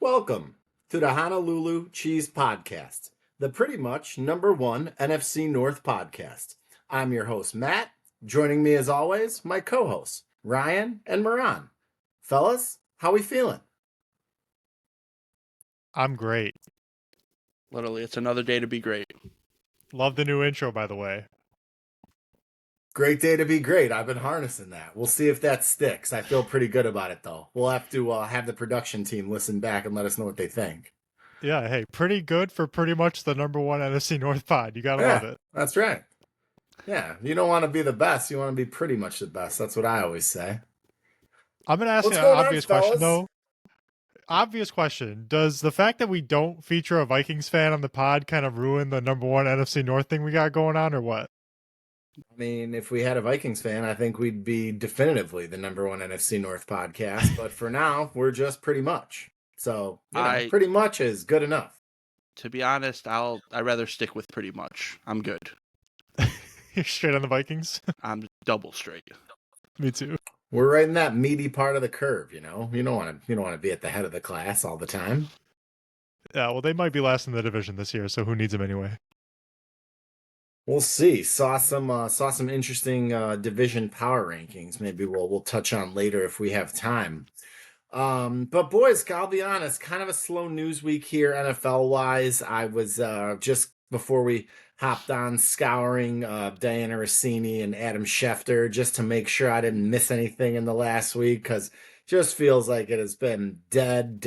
Welcome to the Honolulu Cheese Podcast, the pretty much #1 NFC North podcast. I'm your host, Matt. Joining me as always, my co-hosts, Ryan and Moran. Fellas, how we feeling? I'm great. Literally, it's another day to be great. Love the new intro, by the way. Great day to be great. I've been harnessing that. We'll see if that sticks. I feel pretty good about it, though. We'll have to have the production team listen back and let us know what they think. Yeah, hey, pretty good for pretty much the #1 NFC North pod. You gotta love it. That's right. Yeah, you don't want to be the best. You want to be pretty much the best. That's what I always say. I'm gonna ask you an obvious question, though. Obvious question. Does the fact that we don't feature a Vikings fan on the pod kind of ruin the #1 NFC North thing we got going on, or what? I mean, if we had a Vikings fan, I think we'd be definitively the #1 NFC North podcast. But for now, we're just pretty much. So, pretty much is good enough. To be honest, I'd rather stick with pretty much. I'm good. You're straight on the Vikings? I'm double straight. Me too. We're right in that meaty part of the curve, you know. You don't want to be at the head of the class all the time. Yeah, well, they might be last in the division this year, so who needs them anyway? We'll see. Saw some interesting division power rankings. Maybe we'll touch on later if we have time. But boys, I'll be honest, kind of a slow news week here NFL wise. I was just before we hopped on scouring Diana Rossini and Adam Schefter just to make sure I didn't miss anything in the last week, because just feels like it has been dead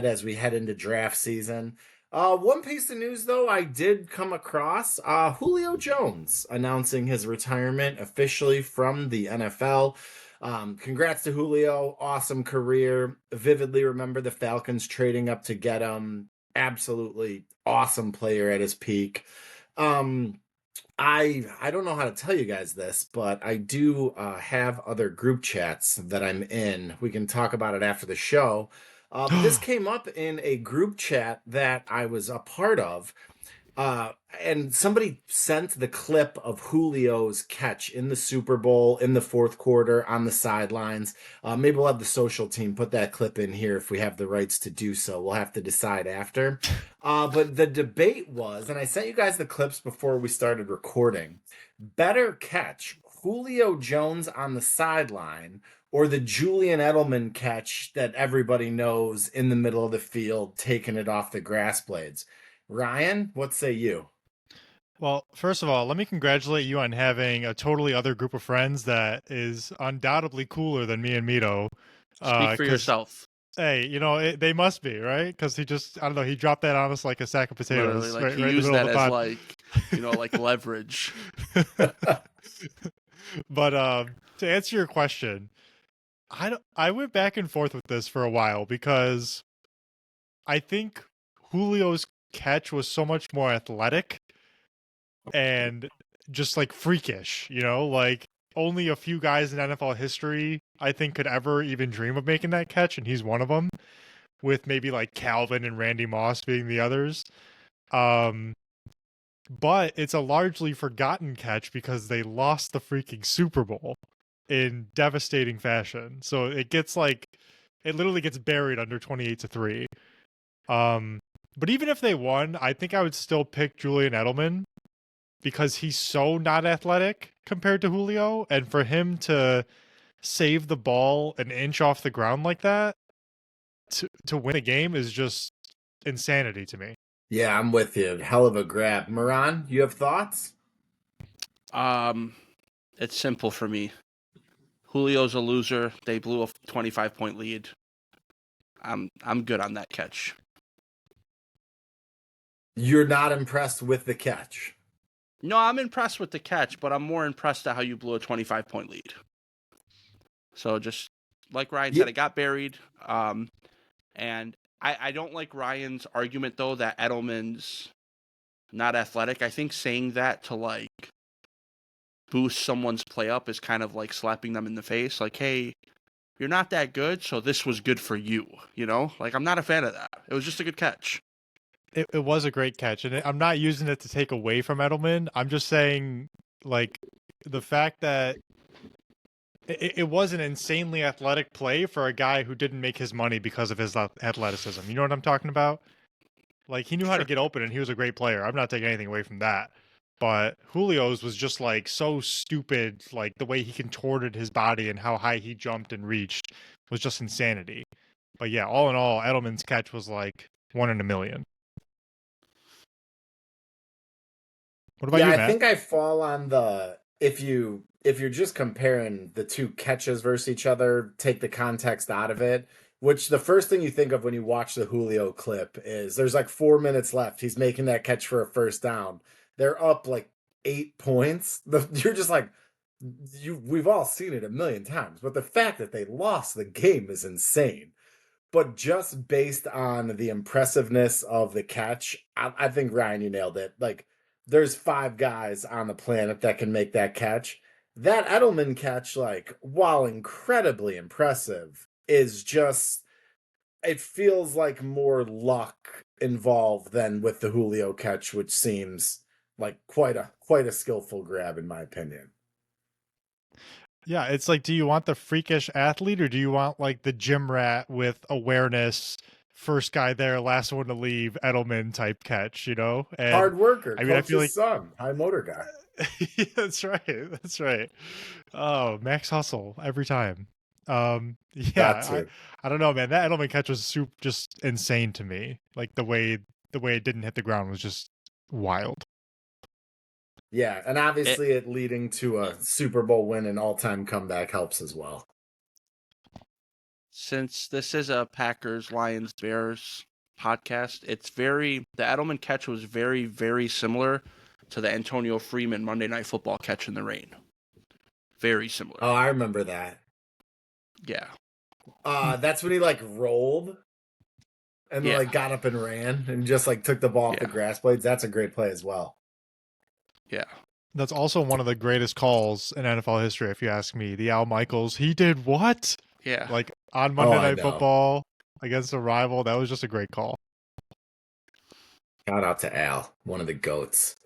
as we head into draft season. One piece of news, though, I did come across Julio Jones announcing his retirement officially from the NFL. Congrats to Julio. Awesome career. Vividly remember the Falcons trading up to get him. Absolutely awesome player at his peak. I don't know how to tell you guys this, but I do have other group chats that I'm in. We can talk about it after the show. This came up in a group chat that I was a part of. And somebody sent the clip of Julio's catch in the Super Bowl in the fourth quarter on the sidelines. Maybe we'll have the social team put that clip in here if we have the rights to do so. We'll have to decide after. But the debate was, and I sent you guys the clips before we started recording, better catch, Julio Jones on the sideline or the Julian Edelman catch that everybody knows in the middle of the field, taking it off the grass blades. Ryan, what say you? Well, first of all, let me congratulate you on having a totally other group of friends that is undoubtedly cooler than me and Mito. Speak for yourself. Hey, they must be, right? Because he dropped that on us like a sack of potatoes. Literally, he used that as like leverage. But to answer your question, I went back and forth with this for a while because I think Julio's catch was so much more athletic and just like freakish, like only a few guys in NFL history I think could ever even dream of making that catch, and he's one of them, with maybe like Calvin and Randy Moss being the others. But it's a largely forgotten catch because they lost the freaking Super Bowl in devastating fashion. So it literally gets buried under 28-3. But even if they won, I think I would still pick Julian Edelman because he's so not athletic compared to Julio. And for him to save the ball an inch off the ground like that to win a game is just insanity to me. Yeah, I'm with you. Hell of a grab. Moran, you have thoughts? It's simple for me. Julio's a loser. They blew a 25-point lead. I'm good on that catch. You're not impressed with the catch? No, I'm impressed with the catch, but I'm more impressed at how you blew a 25-point lead. So just like Ryan said, it got buried. And I don't like Ryan's argument, though, that Edelman's not athletic. I think saying that to, like, boost someone's play up is kind of like slapping them in the face. Like, hey, you're not that good, so this was good for you, Like, I'm not a fan of that. It was just a good catch. It was a great catch, and I'm not using it to take away from Edelman. I'm just saying, like, the fact that it was an insanely athletic play for a guy who didn't make his money because of his athleticism. You know what I'm talking about? Like, he knew how to Sure. get open, and he was a great player. I'm not taking anything away from that. But Julio's was just, like, so stupid. Like, the way he contorted his body and how high he jumped and reached was just insanity. But yeah, all in all, Edelman's catch was, like, 1 in a million. What about Yeah, you, I Matt? think I fall on the if you're just comparing the two catches versus each other, take the context out of it, which the first thing you think of when you watch the Julio clip is there's like 4 minutes left. He's making that catch for a first down. They're up like 8 points. You're just like we've all seen it a million times, but the fact that they lost the game is insane. But just based on the impressiveness of the catch, I think Ryan, you nailed it. Like, there's 5 guys on the planet that can make that catch. That Edelman catch, like, while incredibly impressive, is just it feels like more luck involved than with the Julio catch, which seems like quite a skillful grab in my opinion. Yeah, it's like, do you want the freakish athlete or do you want like the gym rat with awareness, first guy there, last one to leave, Edelman type catch, you know? And Hard worker, I mean, I feel like coach's son, high motor guy. yeah, that's right. That's right. Oh, Max Hustle every time. Got Yeah, to. I don't know, man. That Edelman catch was just insane to me. Like the way it didn't hit the ground was just wild. Yeah, and It, obviously it leading to a Super Bowl win and all-time comeback helps as well. since this is a Packers, Lions, Bears podcast, the Edelman catch was very, very similar to the Antonio Freeman Monday Night Football catch in the rain. Very similar. Oh, I remember that. Yeah. That's when he like rolled and then Yeah. like got up and ran and just like took the ball off the Yeah. grass blades. That's a great play as well. Yeah. That's also one of the greatest calls in NFL history, if you ask me. The Al Michaels, he did what? Yeah. Like on Monday Oh, I Night know. Football against a rival. That was just a great call. Shout out to Al, one of the goats.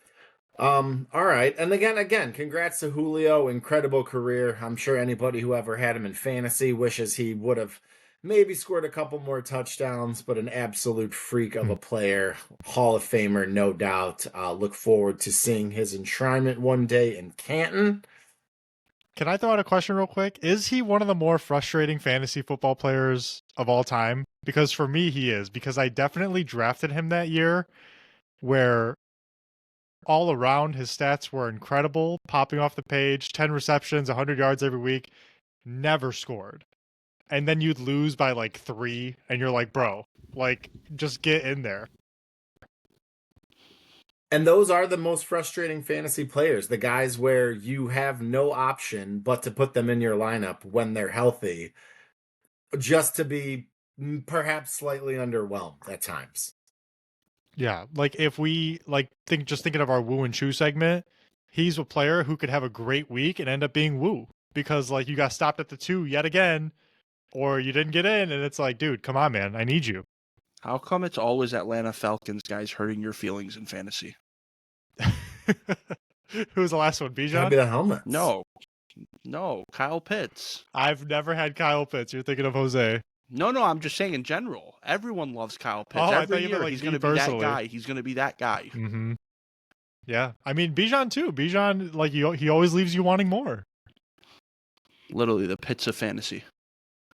All right. And again, congrats to Julio. Incredible career. I'm sure anybody who ever had him in fantasy wishes he would have maybe scored a couple more touchdowns, but an absolute freak of a player. Hall of Famer, no doubt. Look forward to seeing his enshrinement one day in Canton. Can I throw out a question real quick? Is he one of the more frustrating fantasy football players of all time? Because for me, he is. Because I definitely drafted him that year where all around his stats were incredible, popping off the page, 10 receptions, 100 yards every week, never scored. And then you'd lose by like 3, and you're like, bro, like, just get in there. And those are the most frustrating fantasy players, the guys where you have no option but to put them in your lineup when they're healthy, just to be perhaps slightly underwhelmed at times. Yeah, like if we like thinking of our Woo and Chu segment, he's a player who could have a great week and end up being Woo because like you got stopped at the 2 yet again, or you didn't get in, and it's like, dude, come on, man, I need you. How come it's always Atlanta Falcons guys hurting your feelings in fantasy? Who was the last one? Gotta Bijan? be the helmets. No, Kyle Pitts. I've never had Kyle Pitts. You're thinking of Jose. No, I'm just saying in general. Everyone loves Kyle Pitts. Oh, I Every thought you meant, year like, he's me going to be that personally. guy. He's going to be that guy. Mm-hmm. Yeah, I mean Bijan too. Bijan, like he always leaves you wanting more. Literally the pits of fantasy.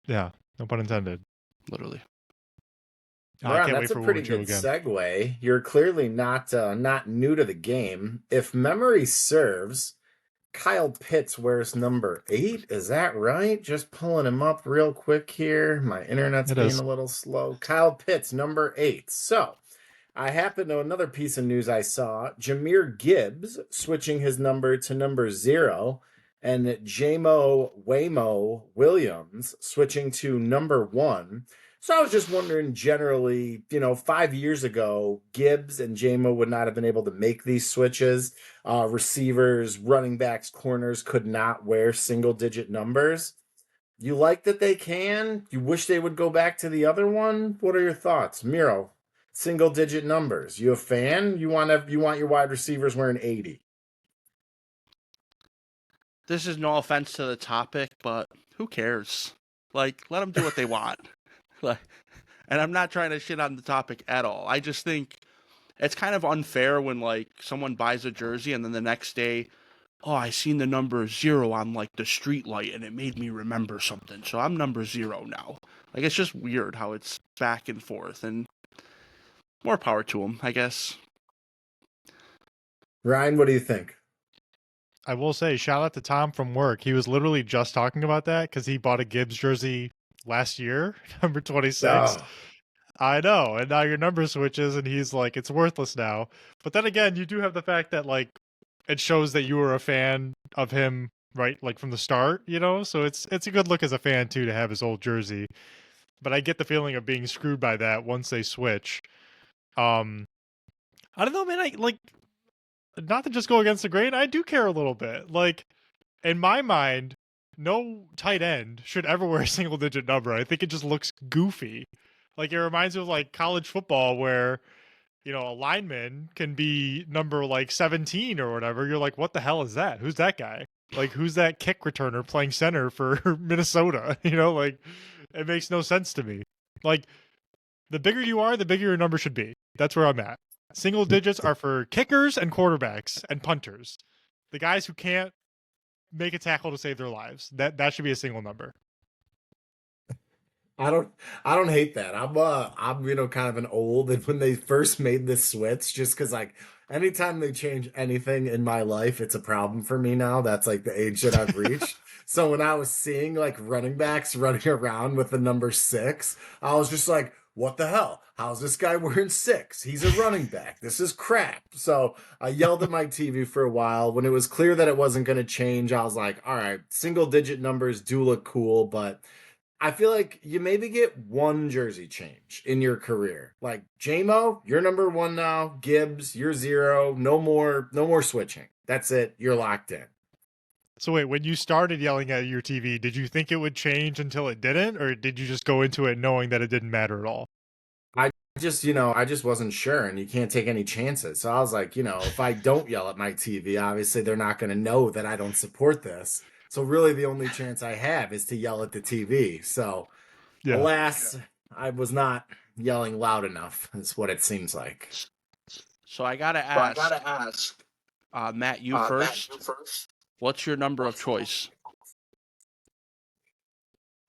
Yeah, no pun intended. Literally. I Ron, can't that's wait for a pretty Wu and good Chu again. segue. You're clearly not new to the game. If memory serves, Kyle Pitts wears number 8. Is that right? Just pulling him up real quick here. My internet's It being is. a little slow. Kyle Pitts, number 8. So, I happen to know another piece of news I saw. Jahmyr Gibbs switching his number to number 0, and Jamo Waymo Williams switching to number 1. So I was just wondering generally, 5 years ago, Gibbs and Jamo would not have been able to make these switches. Receivers, running backs, corners could not wear single-digit numbers. You like that they can? You wish they would go back to the other one? What are your thoughts? Miro, single-digit numbers. You a fan? You want your wide receivers wearing 80? this is no offense to the topic, but who cares? Like, let them do what they want. Like, and I'm not trying to shit on the topic at all. I just think it's kind of unfair when like someone buys a jersey and then the next day, oh, I seen the number 0 on like the street light and it made me remember something. So I'm number 0 now. Like, it's just weird how it's back and forth, and more power to them, I guess. Ryan, what do you think? I will say, shout out to Tom from work. He was literally just talking about that because he bought a Gibbs jersey last year, number 26. Oh. I know, and now your number switches, and he's like, it's worthless now. But then again, you do have the fact that like it shows that you were a fan of him, right? Like from the start, you know. So it's a good look as a fan too to have his old jersey. But I get the feeling of being screwed by that once they switch. I don't know, man. I like, not to just go against the grain. I do care a little bit. Like in my mind, no tight end should ever wear a single digit number. I think it just looks goofy. Like it reminds me of like college football where, you know, a lineman can be number like 17 or whatever. You're like, what the hell is that? Who's that guy? Like, who's that kick returner playing center for Minnesota? You know, like it makes no sense to me. Like the bigger you are, the bigger your number should be. That's where I'm at. Single digits are for kickers and quarterbacks and punters. The guys who can't make a tackle to save their lives. That should be a single number. I don't hate that. I'm kind of an old, and when they first made this switch, just because like anytime they change anything in my life, it's a problem for me now. That's like the age that I've reached. So when I was seeing like running backs running around with the number 6, I was just like, what the hell? How's this guy wearing 6? He's a running back. This is crap. So I yelled at my TV for a while. When it was clear that it wasn't going to change, I was like, all right, single digit numbers do look cool, but I feel like you maybe get one jersey change in your career. Like JMO, you're number 1 now. Gibbs, you're 0. No more switching. That's it. You're locked in. So wait, when you started yelling at your TV, did you think it would change until it didn't, or did you just go into it knowing that it didn't matter at all? I just wasn't sure, and you can't take any chances. So I was like, if I don't yell at my TV, obviously they're not going to know that I don't support this. So really the only chance I have is to yell at the TV. So Yeah. alas, I was not yelling loud enough, is what it seems like. So I gotta ask, Matt, you first. What's your number of choice?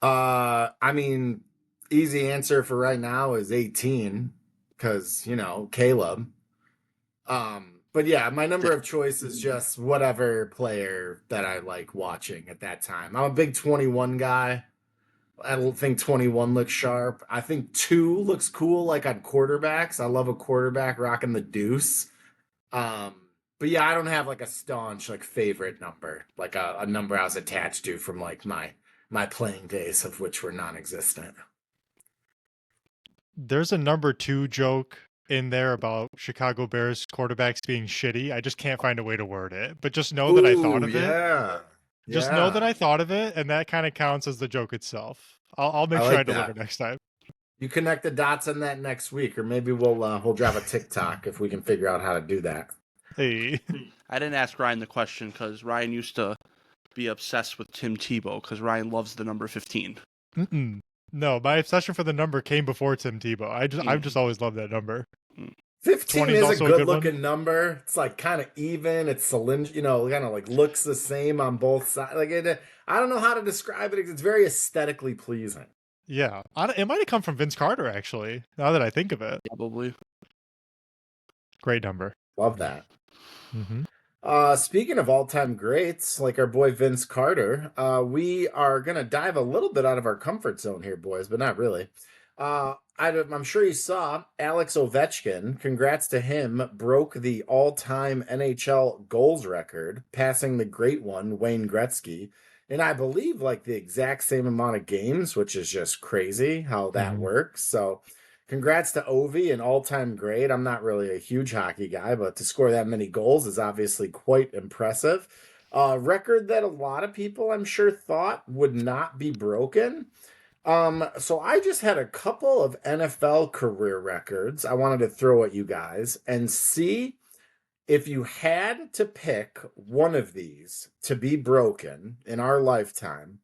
I mean, easy answer for right now is 18, because, Caleb. But yeah, my number of choice is just whatever player that I like watching at that time. I'm a big 21 guy. I don't think 21 looks sharp. I think 2 looks cool, like on quarterbacks. I love a quarterback rocking the deuce. But yeah, I don't have like a staunch like favorite number, like a number I was attached to from like my playing days, of which were non-existent. There's a number 2 joke in there about Chicago Bears quarterbacks being shitty. I just can't find a way to word it. But just know that I thought of it. Just know that I thought of it, and that kind of counts as the joke itself. I'll make sure I deliver next time. You connect the dots on that next week, or maybe we'll drop a TikTok if we can figure out how to do that. Hey. I didn't ask Ryan the question because Ryan used to be obsessed with Tim Tebow because Ryan loves the number 15. No, my obsession for the number came before Tim Tebow. I've just always loved that number. 15 is a good looking number. It's like kind of even. It's cylindrical, kind of like looks the same on both sides. Like I don't know how to describe it. It's very aesthetically pleasing. Yeah, it might have come from Vince Carter actually. Now that I think of it, Probably. Great number. Love that. Mm-hmm. Speaking of all-time greats, like our boy Vince Carter, we are going to dive a little bit out of our comfort zone here, boys, but not really. I'm sure you saw Alex Ovechkin, congrats to him, broke the all-time NHL goals record, passing the great one, Wayne Gretzky. And I believe like the exact same amount of games, which is just crazy how that works. So congrats to Ovi, an all-time great. I'm not really a huge hockey guy, but to score that many goals is obviously quite impressive. Record that a lot of people, I'm sure, thought would not be broken. So I just had a couple of NFL career records I wanted to throw at you guys and see If you had to pick one of these to be broken in our lifetime,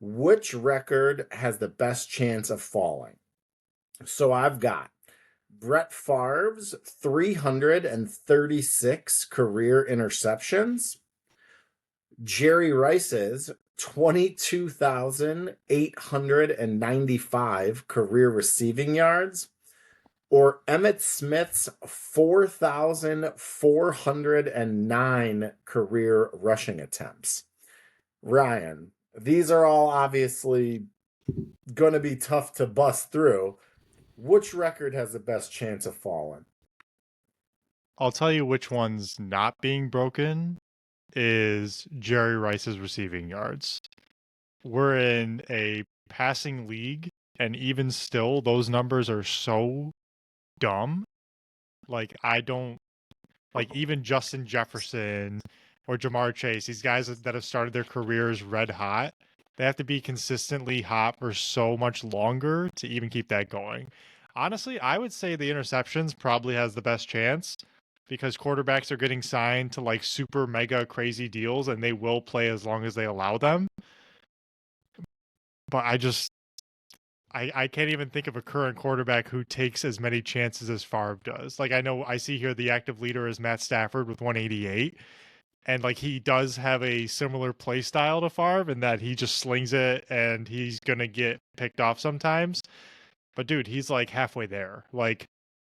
which record has the best chance of falling? So I've got Brett Favre's 336 career interceptions, Jerry Rice's 22,895 career receiving yards, or Emmitt Smith's 4,409 career rushing attempts. Ryan, these are all obviously going to be tough to bust through. Which record has the best chance of falling? I'll tell you which one's not being broken is Jerry Rice's receiving yards. We're in a passing league, and even still, those numbers are so dumb. Like, I don't like even Justin Jefferson or Jamar Chase, these guys that have started their careers red hot, they have to be consistently hot for so much longer to even keep that going. Honestly, I would say the interceptions probably has the best chance because quarterbacks are getting signed to like super mega crazy deals and they will play as long as they allow them. But I can't even think of a current quarterback who takes as many chances as Favre does. Like, I know I see here the active leader is Matt Stafford with 188. And like he does have a similar play style to Favre in that he just slings it and he's gonna get picked off sometimes. But dude, he's like halfway there. Like,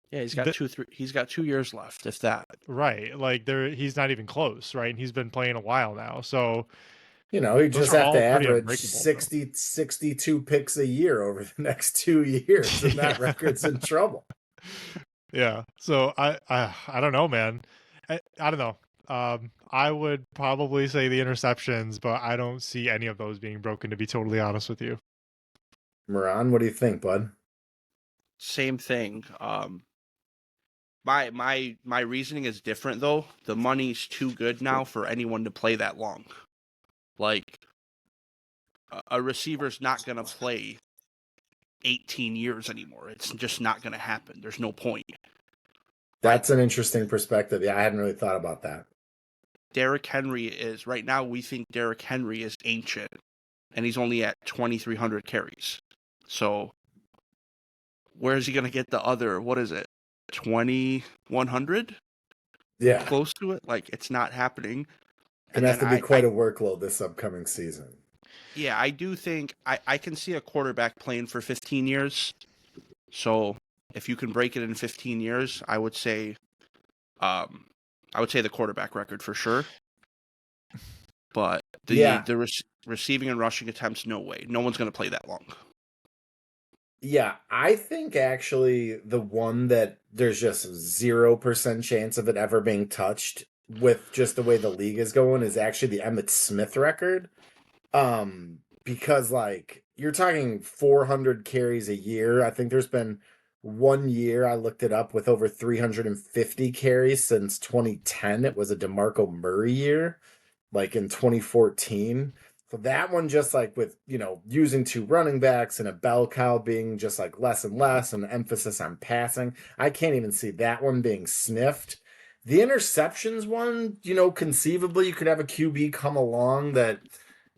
Yeah, he's got he's got 2 years left, if that. right. Like he's not even close, right? And he's been playing a while now. So You those just are have to all pretty average unbreakable. 62 picks a year over the next 2 years, and that record's in trouble. Yeah. So I don't know, man. I don't know. I would probably say the interceptions, but I don't see any of those being broken, to be totally honest with you. Moran, what do you think, bud? Same thing. My reasoning is different though. The money's too good now for anyone to play that long. Like a receiver's not gonna play 18 years anymore. It's just not gonna happen. There's no point. That's an interesting perspective. Yeah, I hadn't really thought about that. Derrick Henry is right now. We think Derrick Henry is ancient, and he's only at 2,300 carries. So where is he gonna get the other? What is it? 2,100? Yeah, Close to it. Like it's not happening. gonna And have then to be quite a workload this upcoming season. yeah, I do think I can see a quarterback playing for 15 years. So if you can break it in 15 years, I would say the quarterback record for sure. But the receiving and rushing attempts, no way. No one's going to play that long. Yeah, I think actually the one that there's just 0% chance of it ever being touched with just the way the league is going is actually the Emmitt Smith record. Because like you're talking 400 carries a year. I think there's been 1 year I looked it up with over 350 carries since 2010. It was a DeMarco Murray year, like in 2014. So that one just like with, using two running backs and a bell cow being just like less and less and emphasis on passing. I can't even see that one being sniffed. The interceptions one, conceivably you could have a QB come along that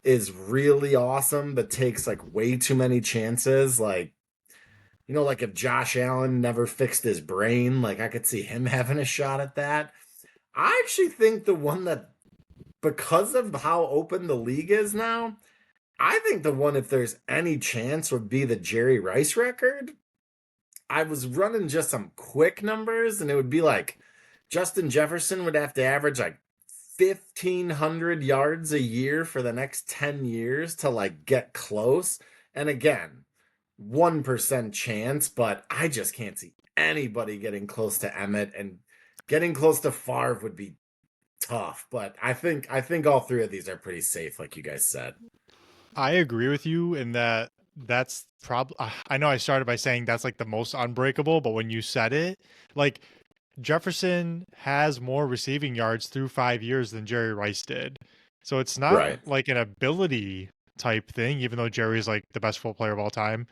is really awesome but takes like way too many chances. Like, like if Josh Allen never fixed his brain, like I could see him having a shot at that. I actually think the one that, because of how open the league is now, I think the one, if there's any chance, would be the Jerry Rice record. I was running just some quick numbers, and it would be like Justin Jefferson would have to average like 1,500 yards a year for the next 10 years to like get close. And again, 1% chance, but I just can't see anybody getting close to Emmett, and getting close to Favre would be tough. But I think all three of these are pretty safe, like you guys said. I agree with you in that that's probably, I know I started by saying that's like the most unbreakable, but when you said it, like Jefferson has more receiving yards through 5 years than Jerry Rice did. So it's not Right. like an ability type thing, even though Jerry's like the best football player of all time,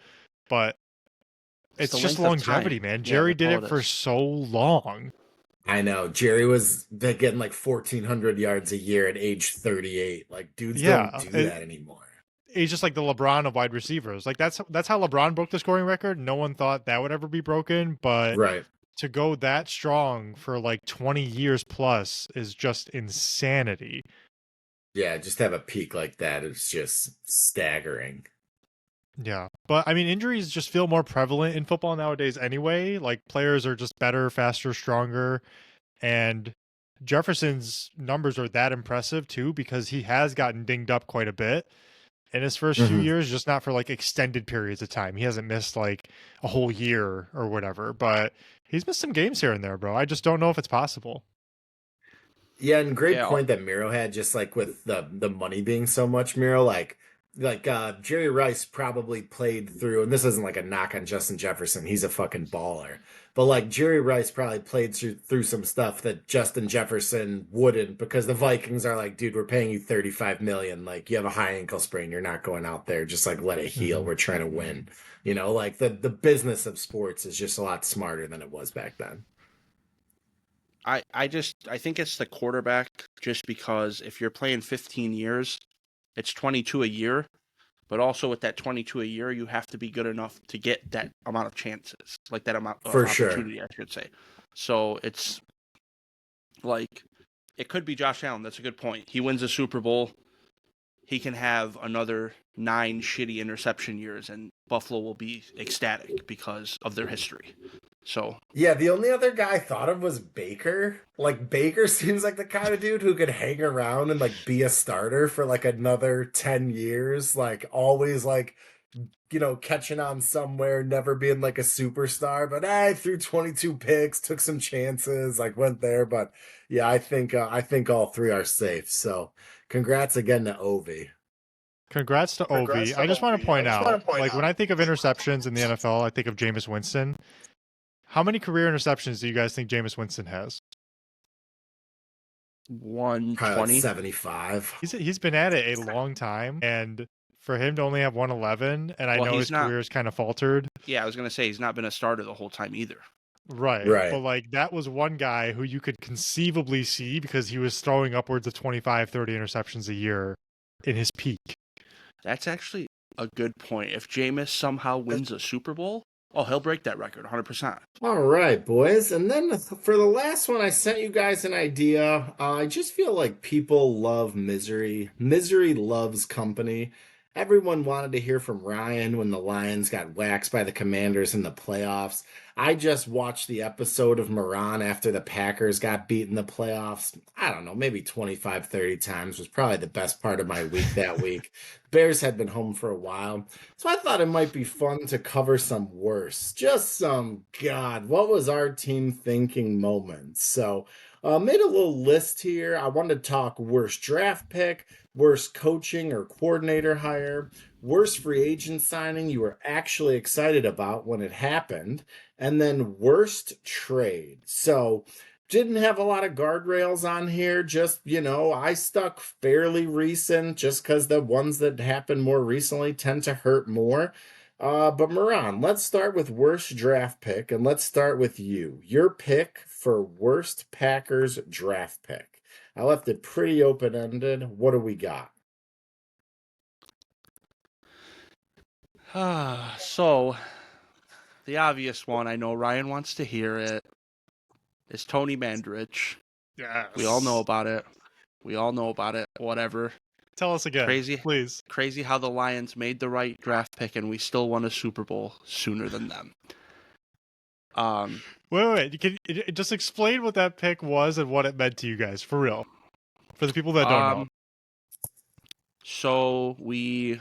but it's the just length of longevity, time. man. Yeah, Jerry that's did all it it for is. so long. I know. Jerry was getting like 1,400 yards a year at age 38. Like, dudes don't Yeah, do that anymore. he's just like the LeBron of wide receivers. Like that's how LeBron broke the scoring record. No one thought that would ever be broken, but Right. to go that strong for like 20 years plus is just insanity. Yeah, just have a peak like that is just staggering. Yeah. But I mean, injuries just feel more prevalent in football nowadays anyway. Like players are just better, faster, stronger. And Jefferson's numbers are that impressive too because he has gotten dinged up quite a bit in his first few Mhm. years, just not for like extended periods of time. He hasn't missed like a whole year or whatever, but he's missed some games here and there, bro. I just don't know if it's possible. Yeah, and great Yeah, point that Miro had, just like with the money being so much, Miro, Jerry Rice probably played through, and this isn't like a knock on Justin Jefferson, he's a fucking baller. But like Jerry Rice probably played through some stuff that Justin Jefferson wouldn't, because the Vikings are like, dude, we're paying you 35 million. Like you have a high ankle sprain, you're not going out there. Just like let it heal. Mhm. We're trying to win. Like the business of sports is just a lot smarter than it was back then. I think it's the quarterback just because if you're playing 15 years, it's 22 a year, but also with that 22 a year, you have to be good enough to get that amount of chances, like that amount of For sure. opportunity, I should say. So it's like it could be Josh Allen. That's a good point. He wins a Super Bowl. He can have another 9 shitty interception years, and Buffalo will be ecstatic because of their history. So Yeah, the only other guy I thought of was Baker. Like Baker seems like the kind of dude who could hang around and like be a starter for like another 10 years, like always like catching on somewhere, never being like a superstar, but I threw 22 picks, took some chances, like went there, but yeah, I think all three are safe. So, congrats again to Ovi. Congrats to Ovi. I just want to point out, like when I think of interceptions in the NFL, I think of Jameis Winston. How many career interceptions do you guys think Jameis Winston has? Probably like 120. 75. He's been at it a long time, and for him to only have 111, and I Well, know he's his not. career is kind of faltered. Yeah, I was gonna say he's not been a starter the whole time either. Right. But Right. like that was one guy who you could conceivably see because he was throwing upwards of 25, 30 interceptions a year in his peak. That's actually a good point. If Jameis somehow wins a Super Bowl, oh, he'll break that record 100%. All right, boys. And then for the last one, I sent you guys an idea. I just feel like people love misery. Misery loves company. Everyone wanted to hear from Ryan when the Lions got waxed by the Commanders in the playoffs. I just watched the episode of Moran after the Packers got beat in the playoffs. I don't know, maybe 25, 30 times was probably the best part of my week that week. Bears had been home for a while. So I thought it might be fun to cover some worse. Just some, God, what was our team thinking moments? So made a little list here. I wanted to talk worst draft pick, worst coaching or coordinator hire, worst free agent signing you were actually excited about when it happened, and then worst trade. So didn't have a lot of guardrails on here. Just, I stuck fairly recent just because the ones that happened more recently tend to hurt more. But Moran, let's start with worst draft pick, and let's start with you. Your pick for worst Packers draft pick. I left it pretty open-ended. What do we got? So, the obvious one, I know Ryan wants to hear it, is Tony Mandrich. Yes. We all know about it. Whatever. Tell us again, Crazy. please. Crazy how the Lions made the right draft pick and we still won a Super Bowl sooner than them. Wait. You can just explain what that pick was and what it meant to you guys, for real. For the people that don't know. So we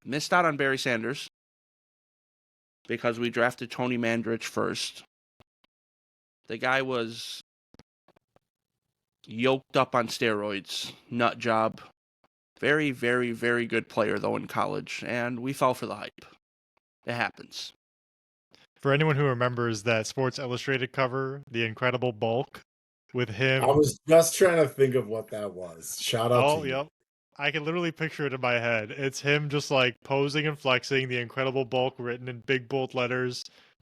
missed out on Barry Sanders because we drafted Tony Mandrich first. The guy was yoked up on steroids, nut job. Very, very, very good player, though, in college, and we fell for the hype. It happens. For anyone who remembers that Sports Illustrated cover, the Incredible Bulk, with him. I was just trying to think of what that was. Shout out to you. Yep. I can literally picture it in my head. It's him just like posing and flexing, the Incredible Bulk written in big bold letters,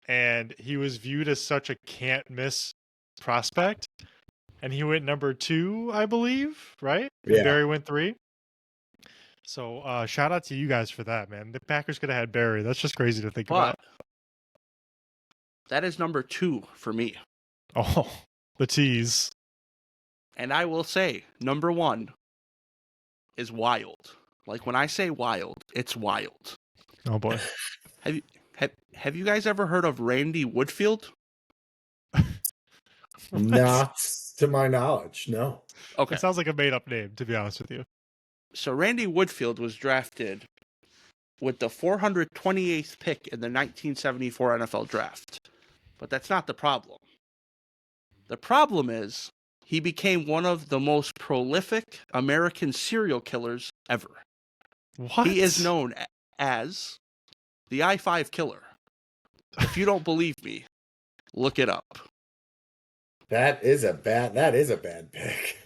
and he was viewed as such a can't miss prospect, and he went number 2, I believe, right? And Yeah. Barry went 3. So shout out to you guys for that, man. The Packers could have had Barry. That's just crazy to think about. But that is number 2 for me. Oh, the tease. And I will say, number 1 is wild. Like when I say wild, it's wild. Oh boy. Have you guys ever heard of Randy Woodfield? Not to my knowledge, no. Okay. It sounds like a made-up name, to be honest with you. So Randy Woodfield was drafted with the 428th pick in the 1974 NFL Draft. But that's not the problem. The problem is he became one of the most prolific American serial killers ever. What? He is known as the I-5 killer. If you don't believe me, look it up. That is a bad pick.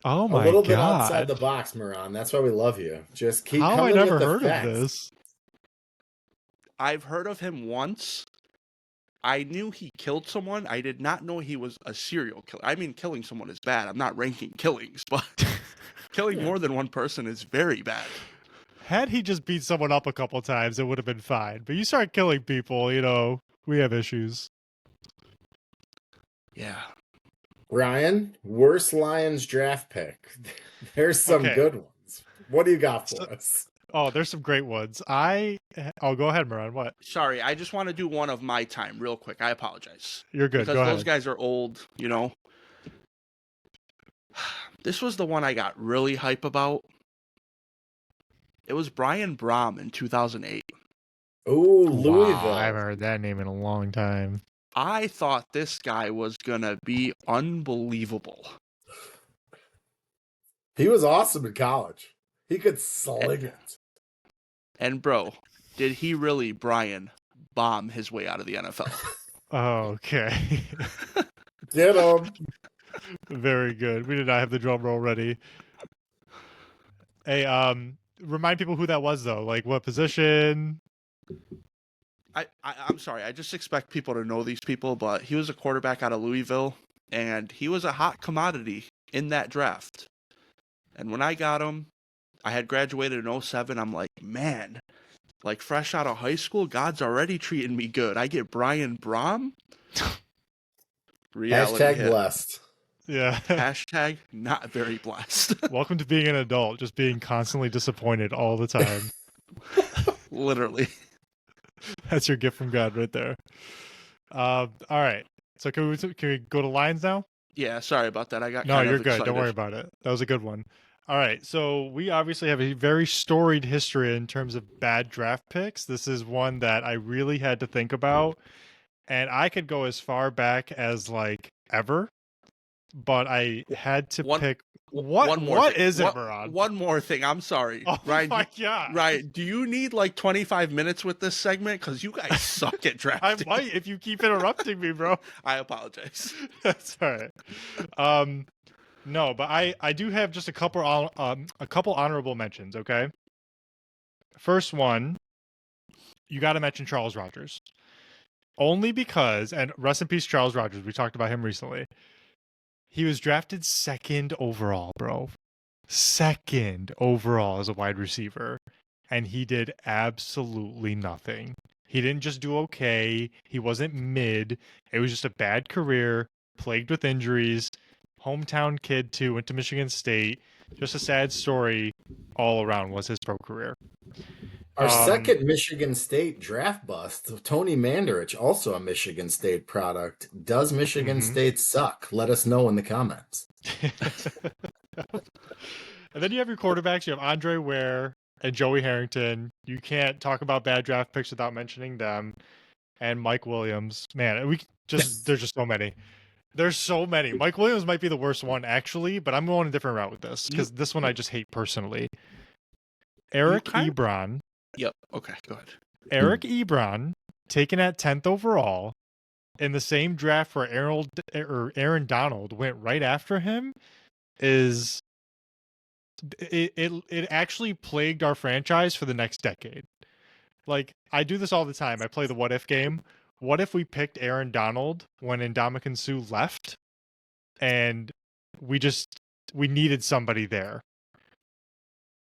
Oh my god. A little bit outside the box, Moran. That's why we love you. Just keep How have I coming never with the heard facts. of this? I've heard of him once. I knew he killed someone. I did not know he was a serial killer. I mean, killing someone is bad. I'm not ranking killings, but killing more than one person is very bad. Had he just beat someone up a couple times, it would have been fine. But you start killing people, you know, we have issues. Yeah. Ryan, worst Lions draft pick. There's some Okay. good ones. What do you got for us? Oh, there's some great ones. Oh, go ahead, Moran. What? Sorry, I just want to do one of my time real quick. I apologize. You're good. Because Go those ahead. guys are old, you know. This was the one I got really hype about. It was Brian Brom in 2008. Oh, Louisville. Wow, I haven't heard that name in a long time. I thought this guy was going to be unbelievable. He was awesome in college. He could sling it. And bro, did he really, Brian, bomb his way out of the NFL? Okay. Get him. Very good. We did not have the drum roll ready. Hey, remind people who that was though. Like what position? I'm sorry. I just expect people to know these people, but he was a quarterback out of Louisville, and he was a hot commodity in that draft. And when I got him, I had graduated in 07. I'm like, man, like fresh out of high school, God's already treating me good. I get Brian Brom. Reality Hashtag hit. blessed. Yeah. Hashtag not very blessed. Welcome to being an adult, just being constantly disappointed all the time. Literally. That's your gift from God right there. All right. So can we go to Lions now? Yeah, sorry about that. I got No, kind you're of good. excited. Don't worry about it. That was a good one. All right. So we obviously have a very storied history in terms of bad draft picks. This is one that I really had to think about. And I could go as far back as like ever, but I had to pick what is it, Murad? One more thing. I'm sorry. Oh Ryan, my God. Ryan, do you need like 25 minutes with this segment? Because you guys suck at I drafting. might if you keep interrupting me, bro. I apologize. That's all right. No, but I do have just a couple honorable mentions, okay? First one, you got to mention Charles Rogers. Only because, and rest in peace Charles Rogers, we talked about him recently. He was drafted 2nd overall, bro. 2nd overall as a wide receiver. And he did absolutely nothing. He didn't just do okay. He wasn't mid. It was just a bad career, plagued with injuries. Hometown kid, too, went to Michigan State. Just a sad story all around was his pro career. Our second Michigan State draft bust, Tony Mandarich, also a Michigan State product. Does Michigan State suck? Let us know in the comments. And then you have your quarterbacks. You have Andre Ware and Joey Harrington. You can't talk about bad draft picks without mentioning them. And Mike Williams. Man, there's just so many. There's so many. Mike Williams might be the worst one, actually, but I'm going a different route with this because this one I just hate personally. Eric Ebron. Yep. Okay, go ahead. Eric Ebron, taken at 10th overall, in the same draft where Aaron Donald went right after him, it actually plagued our franchise for the next decade. Like, I do this all the time. I play the what if game what if we picked Aaron Donald when Ndamukong Suh left, and we needed somebody there?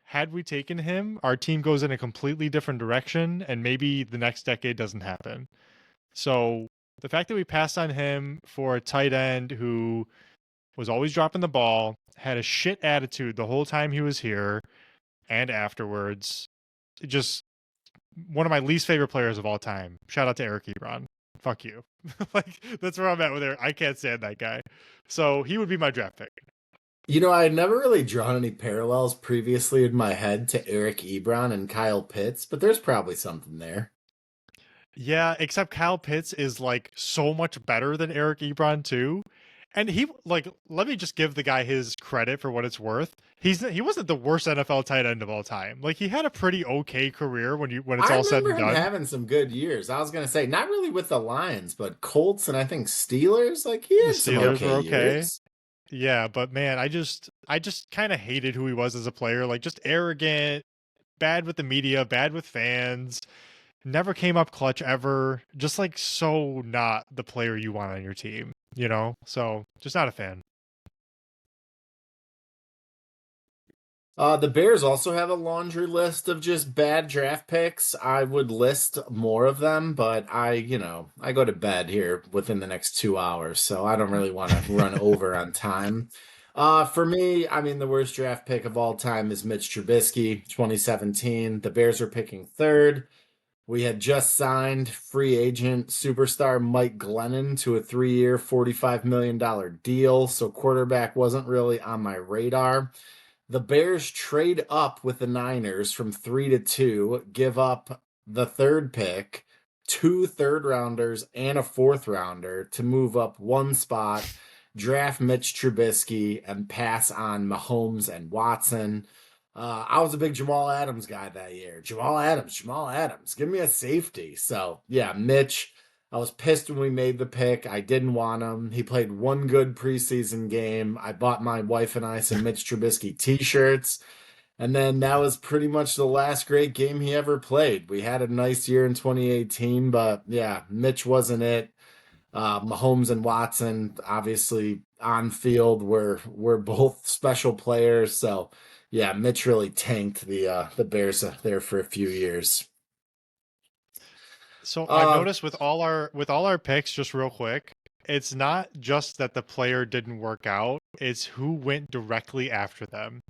Had we taken him, our team goes in a completely different direction, and maybe the next decade doesn't happen. So the fact that we passed on him for a tight end who was always dropping the ball, had a shit attitude the whole time he was here and afterwards, just one of my least favorite players of all time. Shout out to Eric Ebron. Fuck you. Like, that's where I'm at with Eric. I can't stand that guy. So he would be my draft pick. You know, I had never really drawn any parallels previously in my head to Eric Ebron and Kyle Pitts, but there's probably something there. Yeah, except Kyle Pitts is like so much better than Eric Ebron too. And he, like, let me just give the guy his credit for what it's worth. He wasn't the worst NFL tight end of all time. Like, he had a pretty okay career when it's all said and I remember him done. having some good years. I was gonna say not really with the Lions, but Colts and I think Steelers. Like he had some Steelers okay were okay. years. Yeah, but man, I just kind of hated who he was as a player. Like, just arrogant, bad with the media, bad with fans. Never came up clutch ever. Just like so not the player you want on your team, you know? So just not a fan. The Bears also have a laundry list of just bad draft picks. I would list more of them, but I go to bed here within the next 2 hours, so I don't really want to run over on time. For me, I mean, the worst draft pick of all time is Mitch Trubisky, 2017. The Bears are picking third. We had just signed free agent superstar Mike Glennon to a 3-year, $45 million deal, so quarterback wasn't really on my radar. The Bears trade up with the Niners from 3 to 2, give up the third pick, 2 third-rounders, and a fourth-rounder to move up one spot, draft Mitch Trubisky, and pass on Mahomes and Watson. I was a big Jamal Adams guy that year. Jamal Adams. Give me a safety. So, yeah, Mitch, I was pissed when we made the pick. I didn't want him. He played one good preseason game. I bought my wife and I some Mitch Trubisky t-shirts. And then that was pretty much the last great game he ever played. We had a nice year in 2018, but yeah, Mitch wasn't it. Mahomes and Watson, obviously on field, were both special players. So yeah, Mitch really tanked the Bears there for a few years. So I've noticed with all our picks, just real quick, it's not just that the player didn't work out; it's who went directly after them.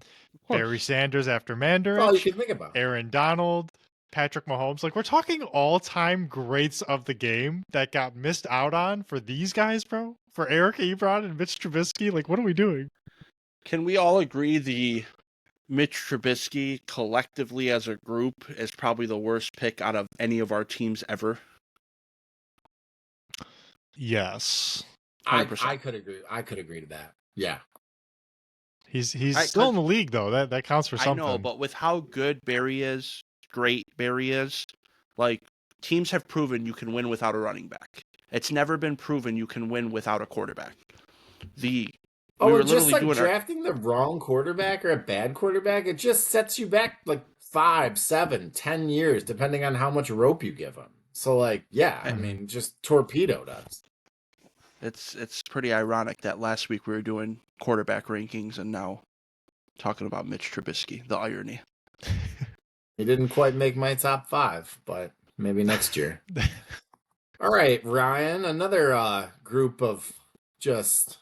Barry Sanders after That's all you Mandarich, can think about. Aaron Donald, Patrick Mahomes. Like, we're talking all-time greats of the game that got missed out on for these guys, bro. For Eric Ebron and Mitch Trubisky. Like, what are we doing? Can we all agree the Mitch Trubisky collectively as a group is probably the worst pick out of any of our teams ever? Yes. I could agree. I could agree to that. Yeah. He's still in the league, though. That counts for something. I know, but with how good Barry is, great Barry is, like, teams have proven you can win without a running back. It's never been proven you can win without a quarterback. Just like drafting the wrong quarterback or a bad quarterback, it just sets you back like 5, 7, 10 years, depending on how much rope you give them. So, like, yeah, I mean, just torpedoed us. It's pretty ironic that last week we were doing quarterback rankings and now talking about Mitch Trubisky. The irony. He didn't quite make my top 5, but maybe next year. All right, Ryan, another group of just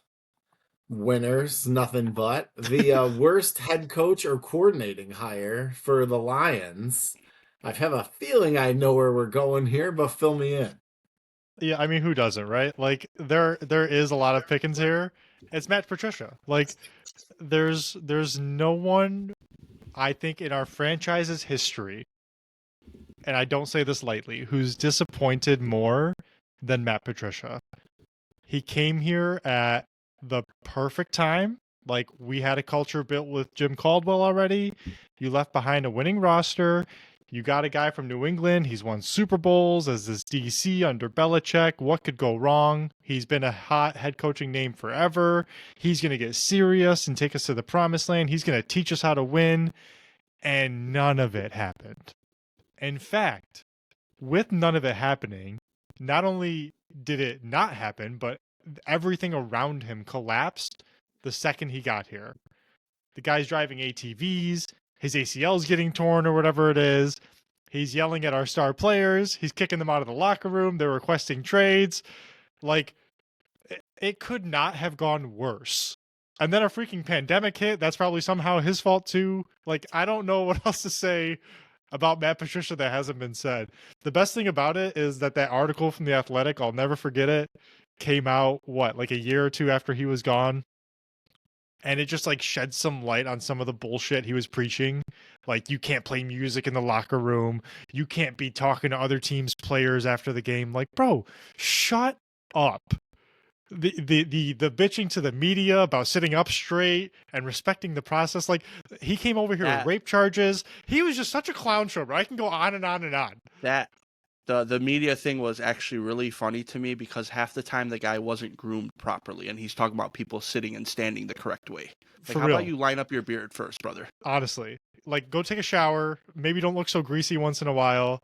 winners, nothing but. The worst head coach or coordinating hire for the Lions. I have a feeling I know where we're going here, but fill me in. Yeah, I mean, who doesn't, right? Like, there is a lot of pickings here. It's Matt Patricia. Like, there's no one, I think, in our franchise's history, and I don't say this lightly, who's disappointed more than Matt Patricia. He came here at the perfect time. Like, we had a culture built with Jim Caldwell already. You left behind a winning roster. You got a guy from New England. He's won Super Bowls as this DC under Belichick. What could go wrong? He's been a hot head coaching name forever. He's going to get serious and take us to the promised land. He's going to teach us how to win. And none of it happened. In fact, with none of it happening, not only did it not happen, but everything around him collapsed the second he got here. The guy's driving ATVs, his ACL's getting torn or whatever it is. He's yelling at our star players. He's kicking them out of the locker room. They're requesting trades. Like, it could not have gone worse. And then a freaking pandemic hit. That's probably somehow his fault too. Like, I don't know what else to say about Matt Patricia that hasn't been said. The best thing about it is that article from The Athletic, I'll never forget it, came out, like a year or two after he was gone? And it just like shed some light on some of the bullshit he was preaching. Like, you can't play music in the locker room. You can't be talking to other teams' players after the game. Like, bro, shut up. The bitching to the media about sitting up straight and respecting the process. Like, he came over here with rape charges. He was just such a clown show, bro. I can go on and on and on. The media thing was actually really funny to me because half the time the guy wasn't groomed properly, and he's talking about people sitting and standing the correct way. Like, how about you line up your beard first, brother? Honestly, like, go take a shower. Maybe don't look so greasy once in a while.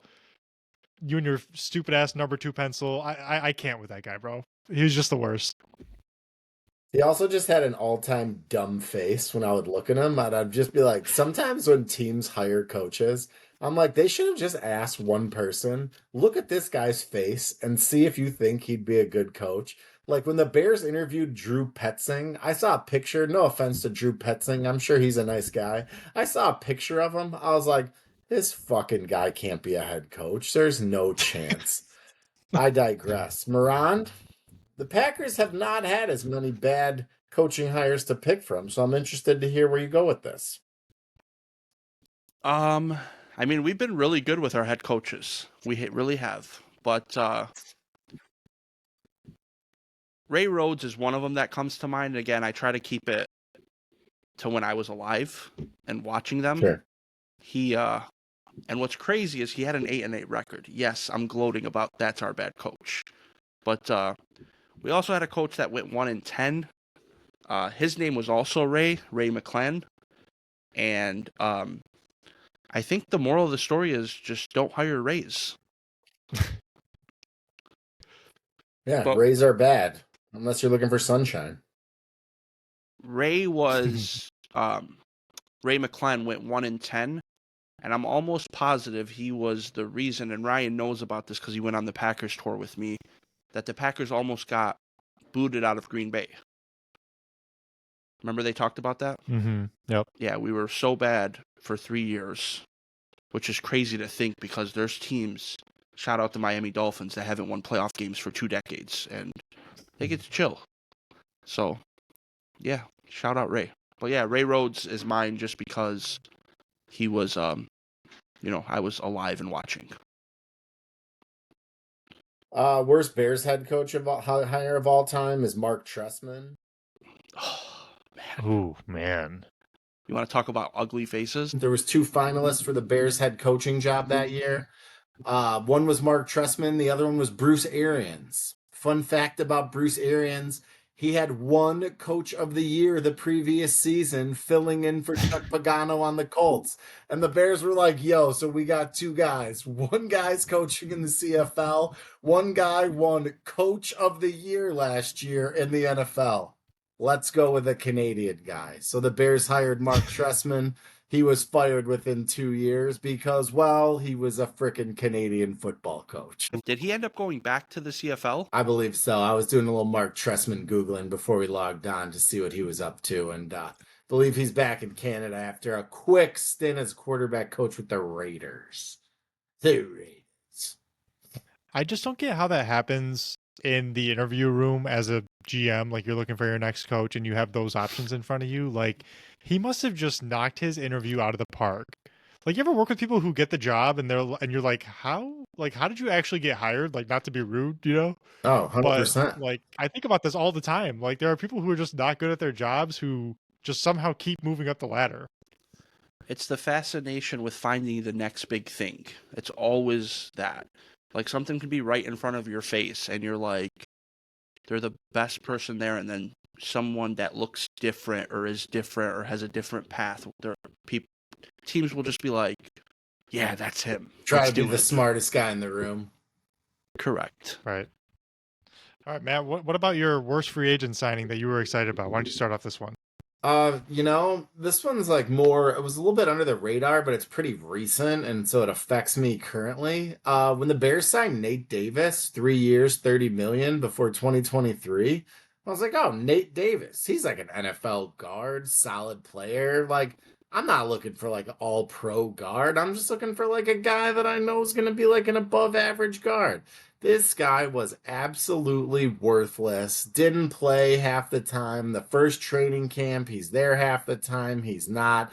You and your stupid ass number 2 pencil. I can't with that guy, bro. He was just the worst. He also just had an all-time dumb face when I would look at him, and I'd just be like, sometimes when teams hire coaches, I'm like, they should have just asked one person, look at this guy's face and see if you think he'd be a good coach. Like, when the Bears interviewed Drew Petzing, I saw a picture, no offense to Drew Petzing, I'm sure he's a nice guy. I saw a picture of him. I was like, this fucking guy can't be a head coach. There's no chance. I digress. Morand, the Packers have not had as many bad coaching hires to pick from, so I'm interested to hear where you go with this. I mean, we've been really good with our head coaches. We really have. But Ray Rhodes is one of them that comes to mind. Again, I try to keep it to when I was alive and watching them. Sure. And what's crazy is he had an 8-8 record. Yes, I'm gloating about that's our bad coach. But we also had a coach that went 1-10. His name was also Ray McClenn. And I think the moral of the story is just don't hire Rays. Yeah, Rays are bad, unless you're looking for sunshine. Ray was... Ray McClenn went 1-10. And I'm almost positive he was the reason, and Ryan knows about this because he went on the Packers tour with me, that the Packers almost got booted out of Green Bay. Remember they talked about that? Mm-hmm. Yep. Yeah, we were so bad for 3 years, which is crazy to think because there's teams, shout out to Miami Dolphins, that haven't won playoff games for 2 decades, and they get to chill. So, yeah, shout out Ray. But yeah, Ray Rhodes is mine just because he was, I was alive and watching. Worst Bears head coach hire of all time is Mark Trestman. Oh, man. Ooh, man. You want to talk about ugly faces? There was 2 finalists for the Bears head coaching job that year. One was Mark Trestman. The other one was Bruce Arians. Fun fact about Bruce Arians, he had 1 coach of the year the previous season filling in for Chuck Pagano on the Colts. And the Bears were like, yo, so we got 2 guys. One guy's coaching in the CFL. One guy won coach of the year last year in the NFL. Let's go with a Canadian guy. So the Bears hired Mark Trestman. He was fired within 2 years because, well, he was a frickin' Canadian football coach. Did he end up going back to the CFL? I believe so. I was doing a little Mark Trestman Googling before we logged on to see what he was up to. And believe he's back in Canada after a quick stint as quarterback coach with the Raiders. The Raiders. I just don't get how that happens in the interview room as a GM. Like, you're looking for your next coach and you have those options in front of you. Like, he must have just knocked his interview out of the park. Like, you ever work with people who get the job and you're like, how did you actually get hired? Like, not to be rude, you know? Oh, 100%. But, like, I think about this all the time. Like, there are people who are just not good at their jobs who just somehow keep moving up the ladder. It's the fascination with finding the next big thing. It's always that. Like, something can be right in front of your face and you're like, they're the best person there, and then someone that looks different or is different or has a different path, teams will just be like, yeah, that's him. Try to be the smartest guy in the room. Correct. Right. All right, Matt, what about your worst free agent signing that you were excited about? Why don't you start off this one? This one's like more, it was a little bit under the radar, but it's pretty recent, and so it affects me currently. When the Bears signed Nate Davis, 3 years, 30 million before 2023, I was like, oh, Nate Davis, he's like an NFL guard, solid player. Like, I'm not looking for like an all pro guard. I'm just looking for like a guy that I know is gonna be like an above average guard. This guy was absolutely worthless. Didn't play half the time. The first training camp, he's there half the time. He's not.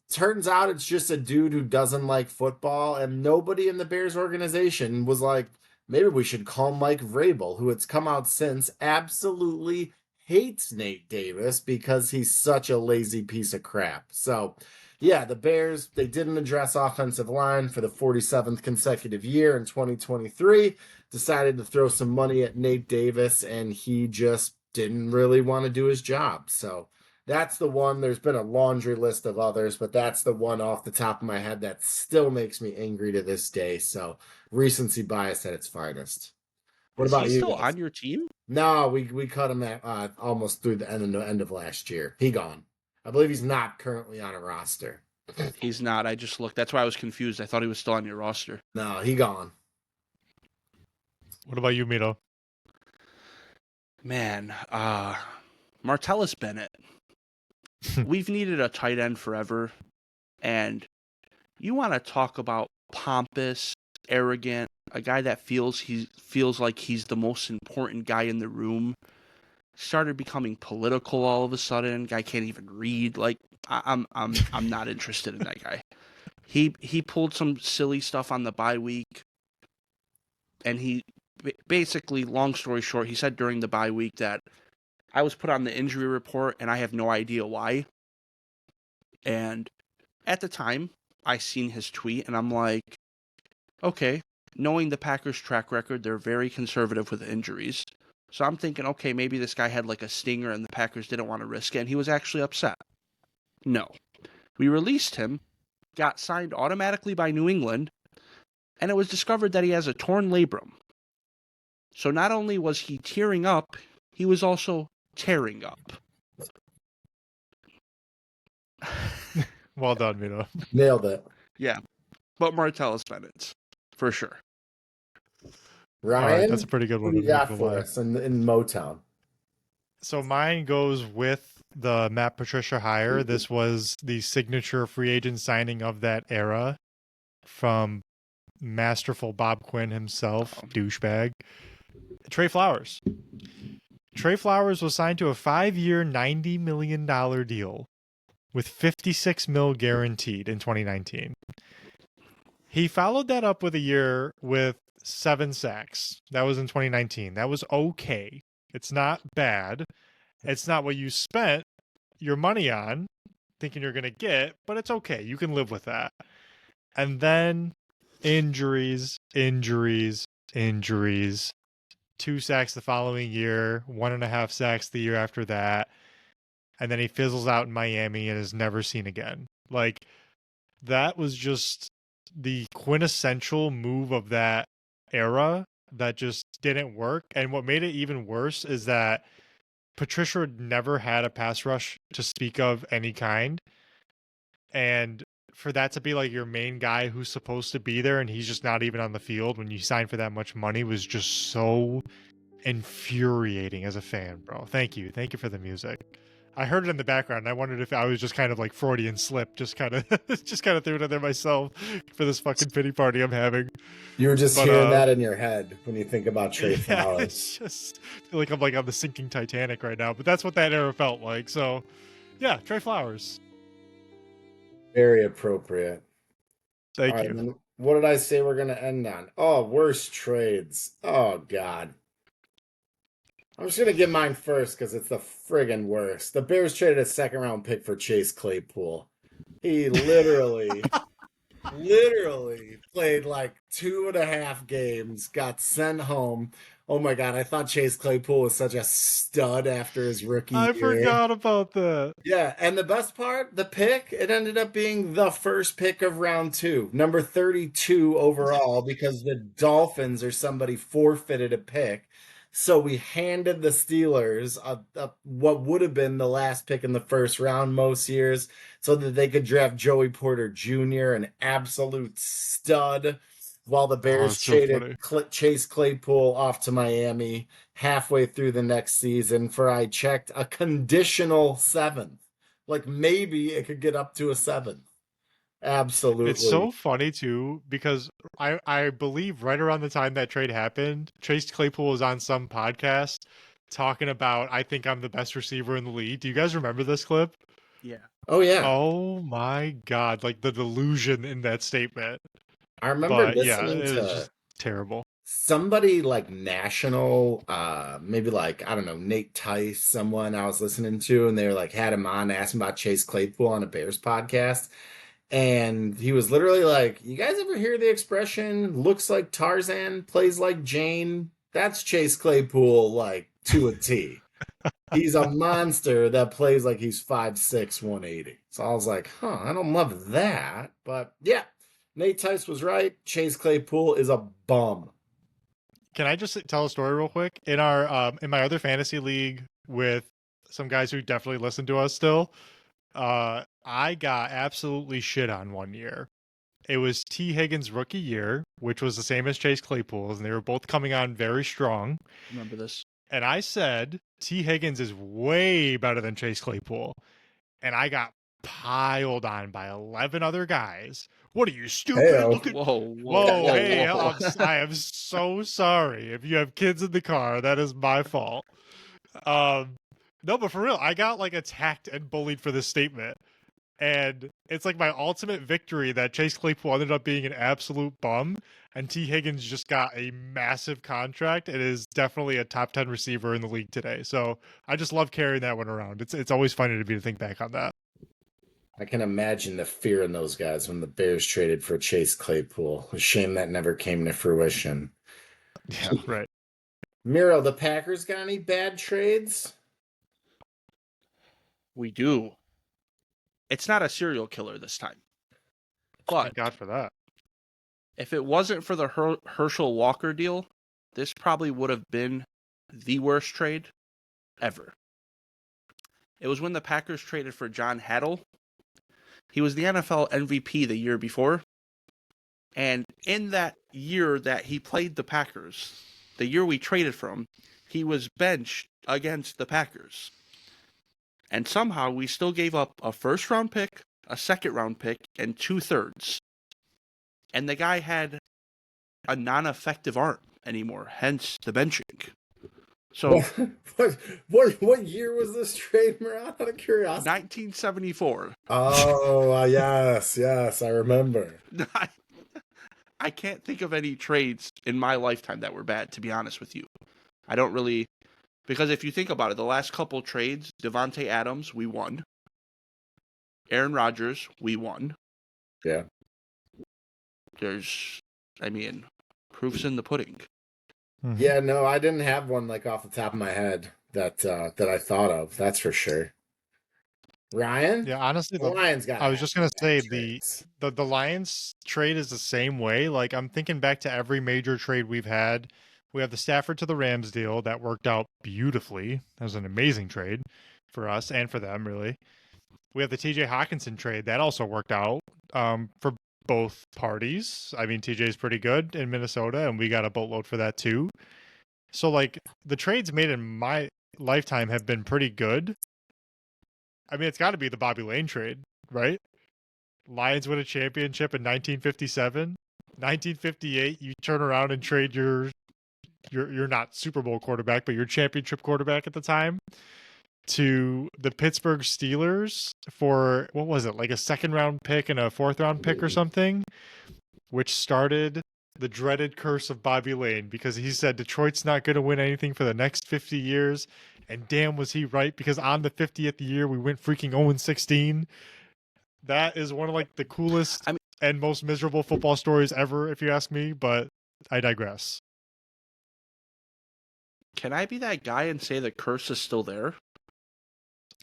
Turns out it's just a dude who doesn't like football, and nobody in the Bears organization was like, maybe we should call Mike Vrabel, who it's come out since absolutely hates Nate Davis because he's such a lazy piece of crap. So, yeah, the Bears, they didn't address offensive line for the 47th consecutive year in 2023, decided to throw some money at Nate Davis, and he just didn't really want to do his job. So, that's the one. There's been a laundry list of others, but that's the one off the top of my head that still makes me angry to this day. So recency bias at its finest. What Is about he you still guys? on your team? No, we cut him at almost through the end of last year. He gone. I believe he's not currently on a roster. He's not. I just looked. That's why I was confused. I thought he was still on your roster. No, he gone. What about you, Mito? Man, Martellus Bennett. We've needed a tight end forever, and you want to talk about pompous, arrogant, a guy that feels like he's the most important guy in the room. Started becoming political all of a sudden. Guy can't even read. Like I'm not interested in that guy. He pulled some silly stuff on the bye week, and he basically, long story short, he said during the bye week that I was put on the injury report and I have no idea why. And at the time, I seen his tweet and I'm like, okay, knowing the Packers' track record, they're very conservative with injuries. So I'm thinking, okay, maybe this guy had like a stinger and the Packers didn't want to risk it, and he was actually upset. No. We released him, got signed automatically by New England, and it was discovered that he has a torn labrum. So not only was he tearing up, he was also tearing up. Well done, Mito. Nailed it. Yeah, but Martellus Bennett, for sure. Ryan, All right, that's a pretty good one. what do you got Moving for along. us in Motown? So mine goes with the Matt Patricia hire. This was the signature free agent signing of that era from masterful Bob Quinn himself, douchebag. Trey Flowers. Trey Flowers was signed to a 5-year, $90 million deal with $56 million guaranteed in 2019. He followed that up with a year with 7 sacks. That was in 2019. That was okay. It's not bad. It's not what you spent your money on thinking you're going to get, but it's okay. You can live with that. And then injuries. 2 sacks the following year, 1.5 sacks the year after that. And then he fizzles out in Miami and is never seen again. Like, that was just the quintessential move of that era that just didn't work. And what made it even worse is that Patricia never had a pass rush to speak of any kind. And for that to be like your main guy who's supposed to be there and he's just not even on the field when you sign for that much money was just so infuriating as a fan, bro. Thank you for the music. I heard it in the background and I wondered if I was just kind of like Freudian slip, just kind of threw it in there myself for this fucking pity party I'm having. You were just hearing that in your head when you think about Trey Flowers. It's just I feel like I'm like on the sinking Titanic right now, but that's what that era felt like. So yeah, Trey Flowers. Very appropriate. Thank All you. right, then what did I say we're going to end on? Oh, worst trades. Oh, God. I'm just going to get mine first because it's the friggin' worst. The Bears traded a second-round pick for Chase Claypool. He literally literally played like 2.5 games, got sent home. Oh my God, I thought Chase Claypool was such a stud after his rookie I year. forgot about that. Yeah, and the best part, the pick, it ended up being the first pick of round 2, number 32 overall, because the Dolphins or somebody forfeited a pick. So we handed the Steelers what would have been the last pick in the first round most years so that they could draft Joey Porter Jr., an absolute stud, while the Oh, Bears it's so traded funny. Chase Claypool off to Miami halfway through the next season for, I checked, a conditional 7th. Like maybe it could get up to a 7th. It's Absolutely. so funny too because I believe right around the time that trade happened, Chase Claypool was on some podcast talking about I think I'm the best receiver in the league. Do you guys remember this clip? Yeah. Oh yeah. Oh my God, like the delusion in that statement. I remember But yeah, listening it was to just terrible. somebody like national, maybe like, I don't know, Nate Tice, someone I was listening to, and they were like had him on, asking about Chase Claypool on a Bears podcast. And he was literally like, "You guys ever hear the expression, looks like Tarzan, plays like Jane?" That's Chase Claypool, like to a T. He's a monster that plays like he's 5'6", 180. So I was like, huh, I don't love that. But yeah, Nate Tice was right. Chase Claypool is a bum. Can I just tell a story real quick? In our in my other fantasy league with some guys who definitely listen to us still, I got absolutely shit on one year. It was T. Higgins' rookie year, which was the same as Chase Claypool's, and they were both coming on very strong. Remember this? And I said T. Higgins is way better than Chase Claypool, and I got piled on by 11 other guys. What are you, stupid? Heyo. Look at Whoa, hey, whoa. I am so sorry. If you have kids in the car, that is my fault. No, but for real, I got like attacked and bullied for this statement. And it's like my ultimate victory that Chase Claypool ended up being an absolute bum, and T. Higgins just got a massive contract and is definitely a top 10 receiver in the league today. So I just love carrying that one around. It's always funny to me to think back on that. I can imagine the fear in those guys when the Bears traded for Chase Claypool. A shame that never came to fruition. Yeah, right. Miro, the Packers got any bad trades? We do. It's not a serial killer this time. But Thank God for that. if it wasn't for the Herschel Walker deal, this probably would have been the worst trade ever. It was when the Packers traded for John Haddle. He was the NFL MVP the year before. And in that year that he played the Packers, the year we traded for him, he was benched against the Packers. And somehow we still gave up a first-round pick, a second-round pick, and 2/3. And the guy had a non-effective arm anymore, hence the benching. So what year was this trade, Murat? Out of curiosity. 1974. Oh, yes, I remember. I can't think of any trades in my lifetime that were bad, to be honest with you. I don't really, because if you think about it, the last couple trades, Devontae Adams, we won. Aaron Rodgers, we won. Yeah. Proof's in the pudding. Mhm. Yeah, no, I didn't have one like off the top of my head that I thought of. That's for sure. Ryan? Yeah, honestly, The Lions got I was just gonna say trades. the Lions trade is the same way. Like I'm thinking back to every major trade we've had. We have the Stafford to the Rams deal that worked out beautifully. That was an amazing trade for us and for them, really. We have the TJ Hawkinson trade that also worked out for both parties. I mean, TJ's pretty good in Minnesota, and we got a boatload for that too. So, like, the trades made in my lifetime have been pretty good. I mean, it's got to be the Bobby Lane trade, right? Lions win a championship in 1957. 1958, you turn around and trade your not Super Bowl quarterback, but your championship quarterback at the time to the Pittsburgh Steelers for, what was it, like a second round pick and a fourth round pick or something, which started the dreaded curse of Bobby Lane because he said Detroit's not going to win anything for the next 50 years. And damn, was he right, because on the 50th year, we went freaking 0-16. That is one of like the coolest and most miserable football stories ever, if you ask me, but I digress. Can I be that guy and say the curse is still there?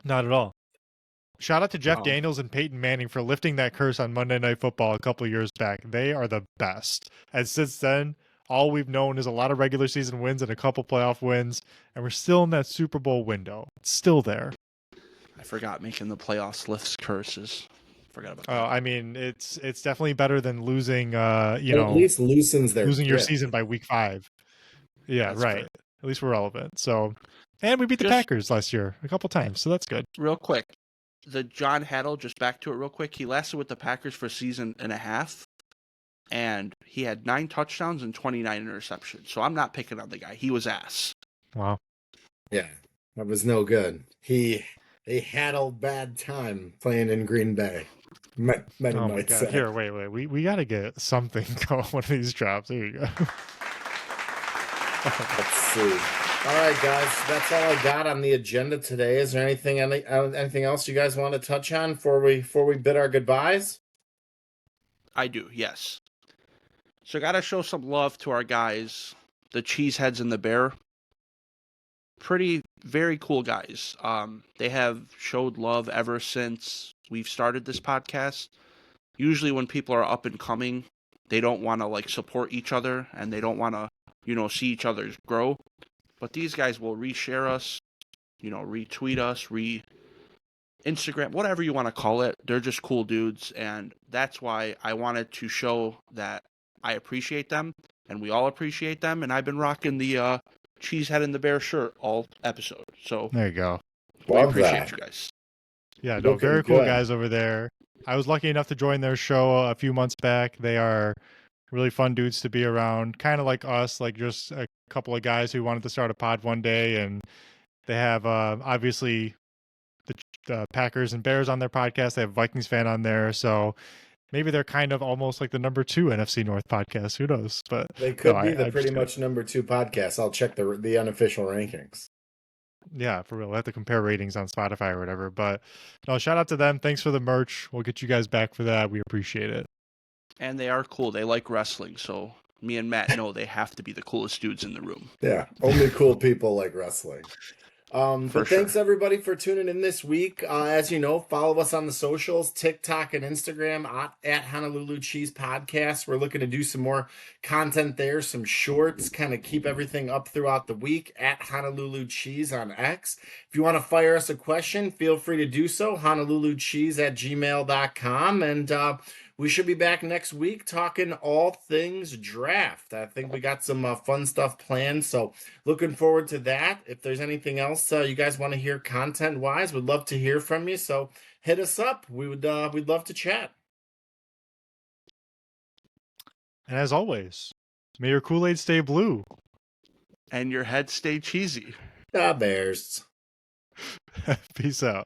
Not at all. Shout out to Jeff Wow. Daniels and Peyton Manning for lifting that curse on Monday Night Football a couple years back. They are the best. And since then, all we've known is a lot of regular season wins and a couple playoff wins, and we're still in that Super Bowl window. It's still there. I forgot making the playoffs lifts curses. Forgot about that. I mean, it's definitely better than losing. At least loosens their losing your grip. season by week 5. Yeah, That's right. fair. At least we're relevant. So, and we beat the Just- Packers last year a couple times, so that's good. Real quick, the John Haddle, just back to it real quick. He lasted with the Packers for a season and a half, and he had 9 touchdowns and 29 interceptions. So I'm not picking on the guy. He was ass. Wow. Yeah, that was no good. He had a bad time playing in Green Bay. Many Oh my might god! say. Here, wait. We got to get something going. One of these drops. There you go. Let's see. All right, guys, that's all I got on the agenda today. Is there anything else you guys want to touch on before we bid our goodbyes? I do, yes. So got to show some love to our guys, the Cheeseheads and the Bear. Very cool guys. They have showed love ever since we've started this podcast. Usually when people are up and coming, they don't want to like support each other and they don't want to, see each other grow. But these guys will reshare us, retweet us, Instagram, whatever you want to call it. They're just cool dudes, and that's why I wanted to show that I appreciate them, and we all appreciate them, and I've been rocking the Cheesehead and the Bear shirt all episode. So There you go. we Love appreciate that. you guys. Yeah, no, Looking very cool good. guys over there. I was lucky enough to join their show a few months back. They are really fun dudes to be around, kind of like us, like just a couple of guys who wanted to start a pod one day, and they have obviously the Packers and Bears on their podcast. They have Vikings fan on there, so maybe they're kind of almost like the number 2 NFC North podcast. Who knows? But They could no, be I'm the just pretty kidding. much number 2 podcast. I'll check the unofficial rankings. Yeah, for real. We'll have to compare ratings on Spotify or whatever. But no, shout out to them. Thanks for the merch. We'll get you guys back for that. We appreciate it. And they are cool. They like wrestling, so me and Matt know they have to be the coolest dudes in the room. Yeah, only cool people like wrestling. For But thanks everybody for tuning in this week. As you know, follow us on the socials, TikTok and Instagram at Honolulu Cheese Podcast. We're looking to do some more content there, some shorts, kind of keep everything up throughout the week at Honolulu Cheese on X. If you want to fire us a question, feel free to do so, honolulucheese@gmail.com. And we should be back next week talking all things draft. I think we got some fun stuff planned, so looking forward to that. If there's anything else you guys want to hear content-wise, we'd love to hear from you. So hit us up. We'd love to chat. And as always, may your Kool-Aid stay blue. And your head stay cheesy. Bears. Peace out.